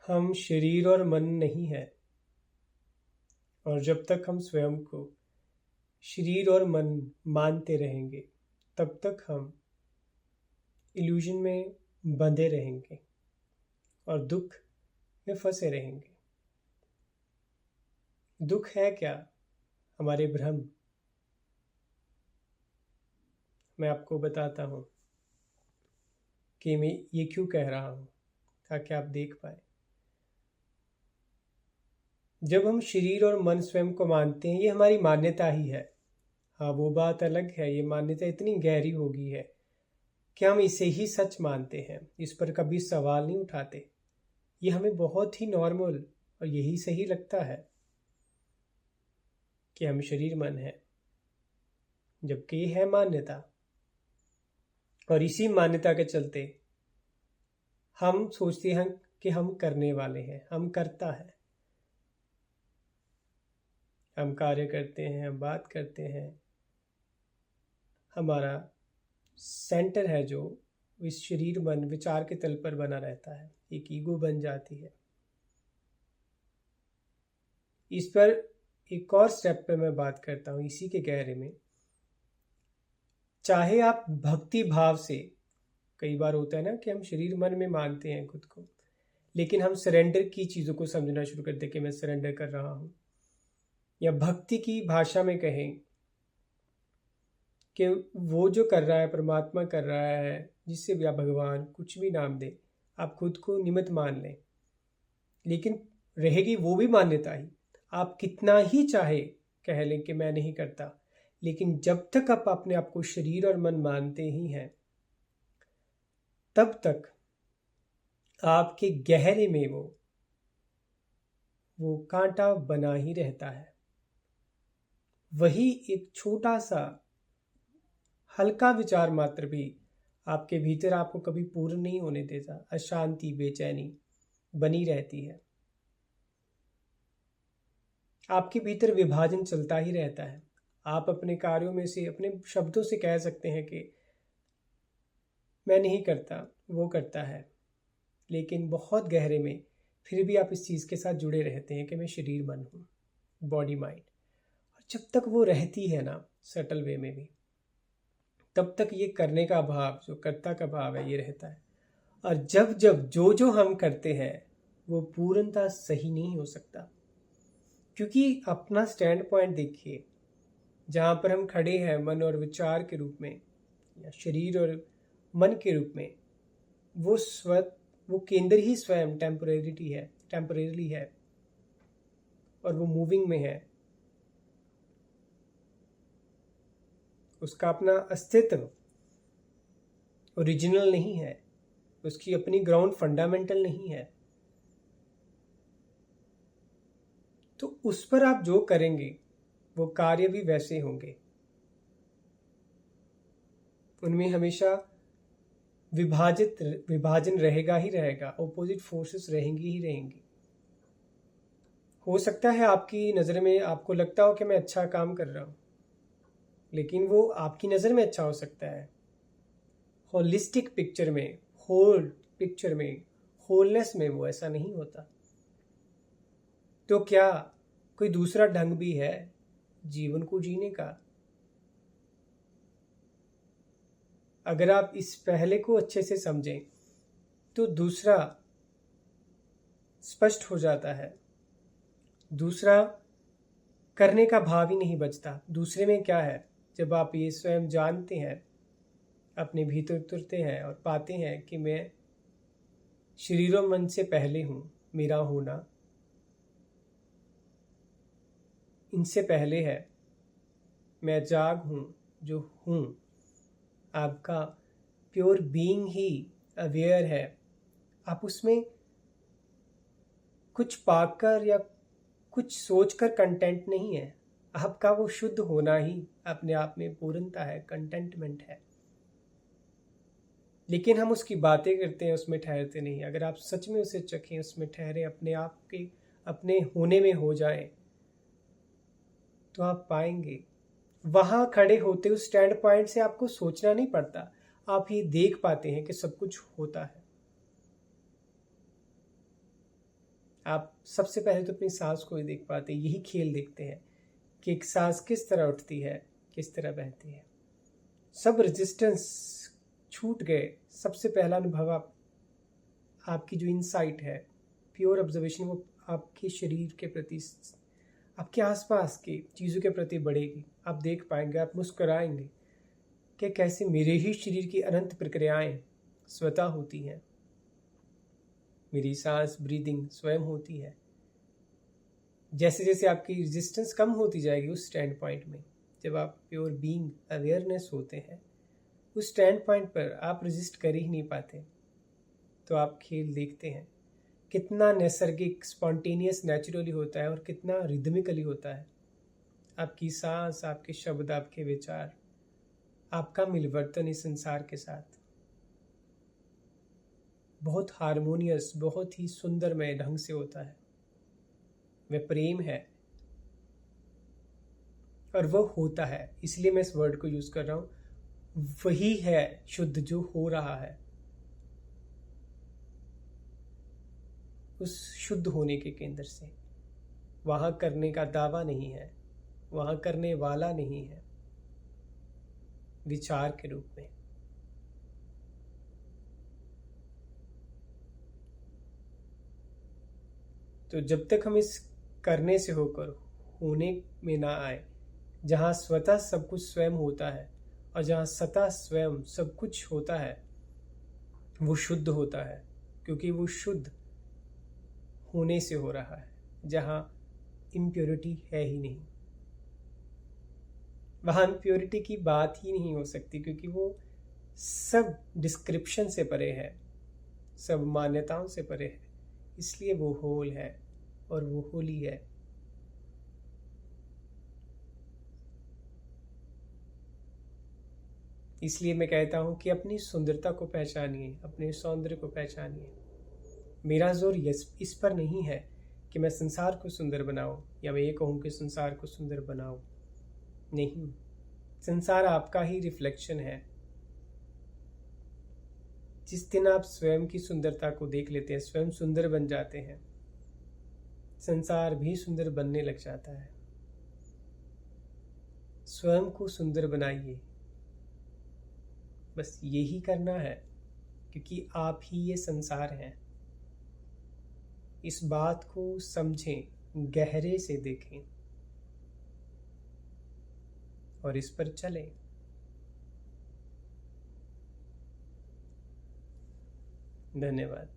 हम शरीर और मन नहीं है। और जब तक हम स्वयं को शरीर और मन मानते रहेंगे तब तक हम इल्यूजन में बंधे रहेंगे और दुख में फंसे रहेंगे। दुख है क्या? हमारे भ्रम। मैं आपको बताता हूँ कि मैं ये क्यों कह रहा हूँ, ताकि आप देख पाए। जब हम शरीर और मन स्वयं को मानते हैं, ये हमारी मान्यता ही है। हाँ, वो बात अलग है, ये मान्यता इतनी गहरी हो गई है कि हम इसे ही सच मानते हैं, इस पर कभी सवाल नहीं उठाते। ये हमें बहुत ही नॉर्मल और यही सही लगता है कि हम शरीर मन है, जबकि ये है मान्यता। और इसी मान्यता के चलते हम सोचते हैं कि हम करने वाले हैं, हम करता है, हम कार्य करते हैं, हम बात करते हैं। हमारा सेंटर है जो इस शरीर मन विचार के तल पर बना रहता है, एक ईगो बन जाती है। इस पर एक और स्टेप पे मैं बात करता हूँ, इसी के गहरे में। चाहे आप भक्ति भाव से, कई बार होता है ना कि हम शरीर मन में मानते हैं खुद को, लेकिन हम सरेंडर की चीज़ों को समझना शुरू करते हैं कि मैं सरेंडर कर रहा हूँ, या भक्ति की भाषा में कहें कि वो जो कर रहा है परमात्मा कर रहा है, जिससे भी आप भगवान कुछ भी नाम दें, आप खुद को निमित्त मान लें, लेकिन रहेगी वो भी मान्यता ही। आप कितना ही चाहे कह लें कि मैं नहीं करता, लेकिन जब तक आप अपने आप को शरीर और मन मानते ही हैं, तब तक आपके गहरे में वो कांटा बना ही रहता है। वही एक छोटा सा हल्का विचार मात्र भी आपके भीतर आपको कभी पूर्ण नहीं होने देता। अशांति, बेचैनी बनी रहती है। आपके भीतर विभाजन चलता ही रहता है। आप अपने कार्यों में से, अपने शब्दों से कह सकते हैं कि मैं नहीं करता, वो करता है, लेकिन बहुत गहरे में फिर भी आप इस चीज़ के साथ जुड़े रहते हैं कि मैं शरीर मन हूँ, बॉडी माइंड। और जब तक वो रहती है ना, सटल वे में भी, तब तक ये करने का भाव, जो कर्ता का भाव है, ये रहता है। और जब जब जो हम करते हैं वो पूर्णतः सही नहीं हो सकता, क्योंकि अपना स्टैंड पॉइंट देखिए, जहाँ पर हम खड़े हैं मन और विचार के रूप में, या शरीर और मन के रूप में, वो केंद्र ही स्वयं टेम्परेरी है और वो मूविंग में है। उसका अपना अस्तित्व ओरिजिनल नहीं है, उसकी अपनी ग्राउंड फंडामेंटल नहीं है। तो उस पर आप जो करेंगे वो कार्य भी वैसे होंगे। उनमें हमेशा विभाजन रहेगा ही रहेगा, ऑपोजिट फोर्सेस रहेंगी ही रहेंगी। हो सकता है आपकी नज़र में आपको लगता हो कि मैं अच्छा काम कर रहा हूँ, लेकिन वो आपकी नज़र में अच्छा हो सकता है। होलिस्टिक पिक्चर में, होल पिक्चर में, होलनेस में वो ऐसा नहीं होता। तो क्या कोई दूसरा ढंग भी है जीवन को जीने का? अगर आप इस पहले को अच्छे से समझें तो दूसरा स्पष्ट हो जाता है। दूसरा करने का भाव ही नहीं बचता। दूसरे में क्या है, जब आप ये स्वयं जानते हैं, अपने भीतर उतरते हैं और पाते हैं कि मैं शरीर और मन से पहले हूँ, मेरा होना इनसे पहले है, मैं जाग हूँ जो हूँ। आपका प्योर बीइंग ही अवेयर है। आप उसमें कुछ पाकर या कुछ सोचकर कंटेंट नहीं है। आपका वो शुद्ध होना ही अपने आप में पूर्णता है, कंटेंटमेंट है। लेकिन हम उसकी बातें करते हैं, उसमें ठहरते नहीं। अगर आप सच में उसे चखें, उसमें ठहरे, अपने आप के अपने होने में हो जाएं, तो आप पाएंगे। वहां खड़े होते उस स्टैंड पॉइंट से आपको सोचना नहीं पड़ता, आप ये देख पाते हैं कि सब कुछ होता है। आप सबसे पहले तो अपनी सांस को ही देख पाते, यही खेल देखते हैं कि एक सांस किस तरह उठती है, किस तरह बहती है। सब रेजिस्टेंस छूट गए। सबसे पहला अनुभव आपकी जो इनसाइट है, प्योर ऑब्जर्वेशन, वो आपके शरीर के प्रति, आपके आसपास की चीज़ों के प्रति बढ़ेगी। आप देख पाएंगे, आप मुस्कुराएंगे कि कैसे मेरे ही शरीर की अनंत प्रक्रियाएं स्वतः होती हैं। मेरी सांस, ब्रीदिंग स्वयं होती है। जैसे जैसे आपकी रेजिस्टेंस कम होती जाएगी उस स्टैंड पॉइंट में, जब आप प्योर बीइंग अवेयरनेस होते हैं, उस स्टैंड पॉइंट पर आप रेजिस्ट कर ही नहीं पाते। तो आप खेल देखते हैं कितना नैसर्गिक, स्पॉन्टेनियस, नेचुरली होता है और कितना रिदमिकली होता है। आपकी सांस, आपके शब्द, आपके विचार, आपका मिलवर्तन इस संसार के साथ बहुत हारमोनियस, बहुत ही सुंदरमय ढंग से होता है। वह प्रेम है और वह होता है, इसलिए मैं इस वर्ड को यूज कर रहा हूं। वही है शुद्ध जो हो रहा है। उस शुद्ध होने के केंद्र से वहां करने का दावा नहीं है, वहां करने वाला नहीं है, विचार के रूप में। तो जब तक हम इस करने से होकर होने में ना आए, जहां स्वतः सब कुछ स्वयं होता है और जहां सतह स्वयं सब कुछ होता है, वो शुद्ध होता है, क्योंकि वो शुद्ध होने से हो रहा है। जहां इम्प्योरिटी है ही नहीं, वहां इम्प्योरिटी की बात ही नहीं हो सकती, क्योंकि वो सब डिस्क्रिप्शन से परे है, सब मान्यताओं से परे है। इसलिए वो होल है और वो होली है। इसलिए मैं कहता हूं कि अपनी सुंदरता को पहचानिए, अपने सौंदर्य को पहचानिए। मेरा जोर इस पर नहीं है कि मैं संसार को सुंदर बनाऊं, या मैं ये कहूं कि संसार को सुंदर बनाओ। नहीं, संसार आपका ही रिफ्लेक्शन है। जिस दिन आप स्वयं की सुंदरता को देख लेते हैं, स्वयं सुंदर बन जाते हैं, संसार भी सुंदर बनने लग जाता है। स्वयं को सुंदर बनाइए, बस यही करना है, क्योंकि आप ही ये संसार हैं। इस बात को समझें, गहरे से देखें और इस पर चलें। धन्यवाद।